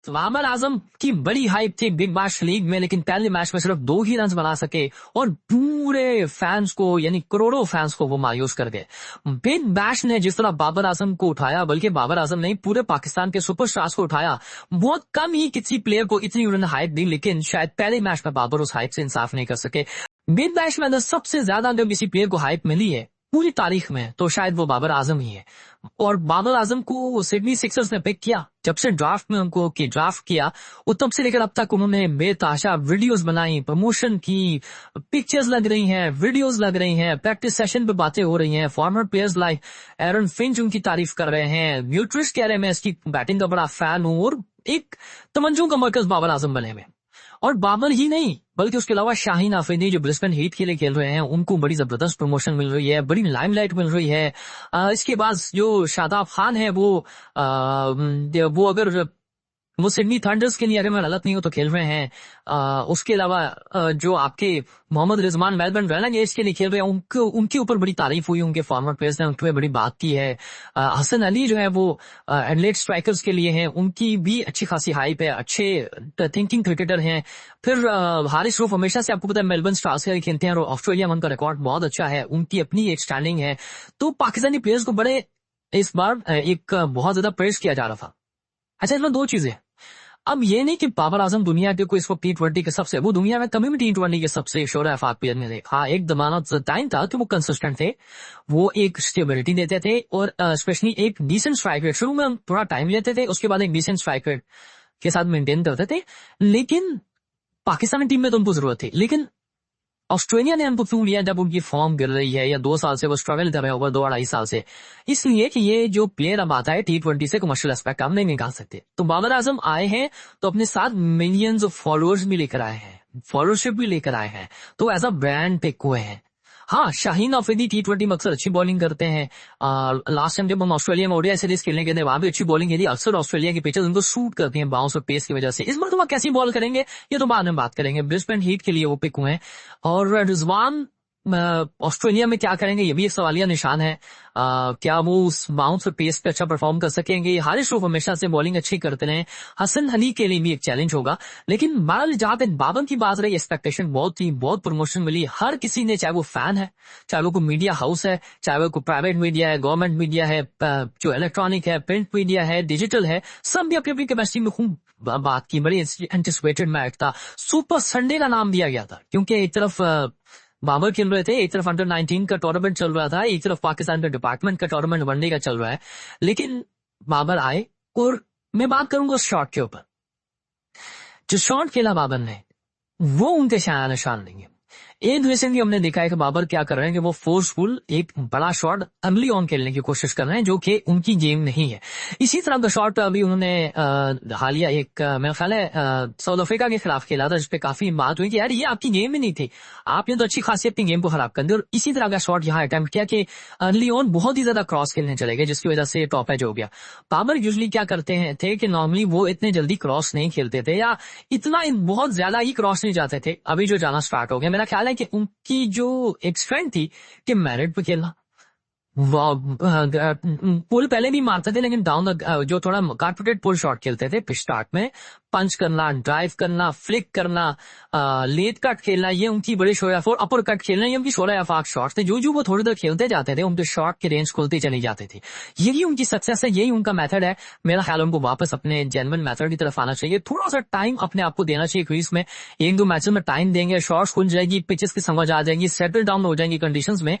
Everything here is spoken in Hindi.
बाबर आजम की बड़ी हाइप थी बिग बैश लीग में, लेकिन पहले मैच में सिर्फ 2 ही रन बना सके और पूरे फैंस को यानी करोड़ों फैंस को वो मायूस कर गए। बिग बैश ने जिस तरह बाबर आजम को उठाया, बल्कि बाबर आजम ने पूरे पाकिस्तान के सुपरस्टार्स को उठाया, बहुत कम ही किसी प्लेयर को इतनी उन्होंने हाइप दी, लेकिन शायद पहले मैच में बाबर उस हाइप से इंसाफ नहीं कर सके। बिग बैश में अगर सबसे ज्यादा अगर किसी प्लेयर को हाइप मिली है पूरी तारीख में तो शायद वो बाबर आजम ही है। और बाबर आजम को सिडनी सिक्सर्स ने पिक किया, जब से ड्राफ्ट में उनको की ड्राफ्ट किया और तब से लेकर अब तक उन्होंने बेताशा वीडियोस बनाई, प्रमोशन की, पिक्चर्स लग रही हैं, वीडियोस लग रही हैं, प्रैक्टिस सेशन पे बातें हो रही हैं। Farmer players like Aaron Finch उनकी तारीफ कर रहे हैं, न्यूट्रिस्ट कह रहे हैं मैं इसकी बैटिंग का बड़ा फैन हूं, और एक तमंजों का मरकज बाबर आजम बने हुए। और बाबर ही नहीं बल्कि उसके अलावा शाहीन आफरीदी जो ब्रिस्बेन हीट के लिए खेल रहे हैं, उनको बड़ी जबरदस्त प्रमोशन मिल रही है, बड़ी लाइमलाइट मिल रही है। इसके बाद जो शादाब खान है वो अगर वो सिडनी थंडर्स के लिए अगर मैं गलत नहीं हूं तो खेल रहे हैं। उसके अलावा जो आपके मोहम्मद रिजवान मेलबर्न रेनेगेड्स के लिए खेल रहे हैं, उनके ऊपर बड़ी तारीफ हुई, उनके फॉर्मर प्लेयर्स ने उनके बड़ी बात की है। हसन अली जो है वो एडलेड स्ट्राइकर्स के लिए हैं, उनकी भी अच्छी खासी हाइप है, अच्छे थिंकिंग क्रिकेटर हैं। फिर हारिस रूफ हमेशा से आपको पता है मेलबर्न स्टार्स के लिए खेलते हैं और ऑस्ट्रेलिया में उनका रिकॉर्ड बहुत अच्छा है, उनकी अपनी एक स्टैंडिंग है। तो पाकिस्तानी प्लेयर्स को बड़े इस बार एक बहुत ज्यादा प्रेज किया जा रहा था। अच्छा, इसमें 2 चीजें। अब ये नहीं कि बाबर आजम दुनिया के कोई इसको T20 के सबसे, वो दुनिया में कभी भी T20 के सबसे शोर आफाक प्लेयर में देखा। एक जमाना टाइम था कि वो कंसिस्टेंट थे, वो एक स्टेबिलिटी देते थे और स्पेशली एक डिसेंट स्ट्राइक रेट, शुरू में हम थोड़ा टाइम लेते थे, उसके बाद एक डिसेंट स्ट्राइक रेट के साथ मेंटेन करते थे। लेकिन पाकिस्तानी टीम में तो उनको जरूरत थी, लेकिन ऑस्ट्रेलिया ने उनको क्यों लिया जब उनकी फॉर्म गिर रही है, या 2 साल से वो स्ट्रगल कर रहे हैं, ओवर 2-2.5 साल से? इसलिए कि ये जो प्लेयर अब आता है T20 से कमर्शियल एस्पेक्ट हम नहीं निकाल सकते। तो बाबर आजम आए हैं तो अपने साथ मिलियंस ऑफ फॉलोअर्स भी लेकर आए हैं, फॉलोअरशिप भी लेकर आए हैं, तो एज अ ब्रांड पिक हुए हैं। हाँ, शाहीन अफरीदी T20 में अक्सर अच्छी बॉलिंग करते हैं। लास्ट टाइम जब हम ऑस्ट्रेलिया में ओडीआई सीरीज खेलने गए थे, वहां भी अच्छी बॉलिंग की थी। अक्सर ऑस्ट्रेलिया की पिचेस उनको सूट करती हैं बाउंस और पेस की वजह से। इस बार तो वह कैसी बॉल करेंगे ये तो बाद में बात करेंगे। ब्रिस्बेन हीट के लिए वो पिक हुए हैं। और रिजवान ऑस्ट्रेलिया में क्या करेंगे ये भी एक सवालिया निशान है। क्या वो उस बाउंस और पेस पे अच्छा परफॉर्म कर सकेंगे? हारिस रूफ हमेशा से बॉलिंग अच्छी करते रहे, हसन अली के लिए भी एक चैलेंज होगा। लेकिन बहरहाल जहां तक बाबर की बात रही, एक्सपेक्टेशन बहुत थी, बहुत प्रमोशन मिली हर किसी ने, चाहे वो फैन है, चाहे वो कोई मीडिया हाउस है, चाहे वो कोई प्राइवेट मीडिया है, गवर्नमेंट मीडिया है, जो इलेक्ट्रॉनिक है, प्रिंट मीडिया है, डिजिटल है, सब भी अपनी अपनी कैपेसिटी में खूब बात की। बड़ी एंटिसिपेटेड मैच था, सुपर संडे का नाम दिया गया था, क्योंकि एक तरफ बाबर खेल रहे थे, एक तरफ अंडर 19 का टूर्नामेंट चल रहा था, एक तरफ पाकिस्तान का डिपार्टमेंट का टूर्नामेंट वनडे का चल रहा है। लेकिन बाबर आए और मैं बात करूंगा शॉट के ऊपर। जो शॉट खेला बाबर ने वो उनके शाया निशान नहीं है। एक रिसेंटली हमने देखा है कि बाबर क्या कर रहे हैं कि वो फोर्सफुल एक बड़ा शॉट अर्ली ऑन खेलने की कोशिश कर रहे हैं, जो कि उनकी गेम नहीं है। इसी तरह का शॉट अभी उन्होंने हालिया एक मेरा ख्याल है साउथ अफ्रीका के खिलाफ खेला था, जिसपे काफी बात हुई कि यार ये आपकी गेम ही नहीं थी, आपने तो अच्छी खासी अपनी गेम को खराब कर दी। और इसी तरह का शॉट यहाँ अटेम्प्ट किया कि अर्ली ऑन बहुत ही ज्यादा क्रॉस खेलने चले गए, जिसकी वजह से टॉप एज हो गया। बाबर यूजली क्या करते हैं थे कि नॉर्मली वो इतने जल्दी क्रॉस नहीं खेलते थे, या इतना बहुत ज्यादा ही क्रॉस नहीं जाते थे। अभी जो जाना स्टार्ट हो गया, मेरा ख्याल है कि उनकी जो एक स्ट्रेंथ थी कि मेरिट पे खेलना, पुल पहले भी मारते थे, लेकिन डाउन जो थोड़ा कार्पोरेट पुल शॉट खेलते थे स्टार्ट में, पंच करना, ड्राइव करना, फ्लिक करना, लेट कट खेलना, ये उनकी बड़े शोर, अपर कट खेलना, ये उनकी शोर आफाक शॉट्स थे। जो जो वो थोड़ी देर खेलते जाते थे उनके शॉट की रेंज खुलती चली जाती थी। यही उनकी सक्सेस है, यही उनका मेथड है। मेरा ख्याल उनको वापस अपने जेन्युइन मेथड की तरफ आना चाहिए। थोड़ा सा टाइम अपने आप को देना चाहिए क्रीज में, 1-2 मैचेस में टाइम देंगे, शॉट्स खुल जाएगी, पिचेस की समझ आ जाएगी, सेटल डाउन हो जाएंगी कंडीशंस में,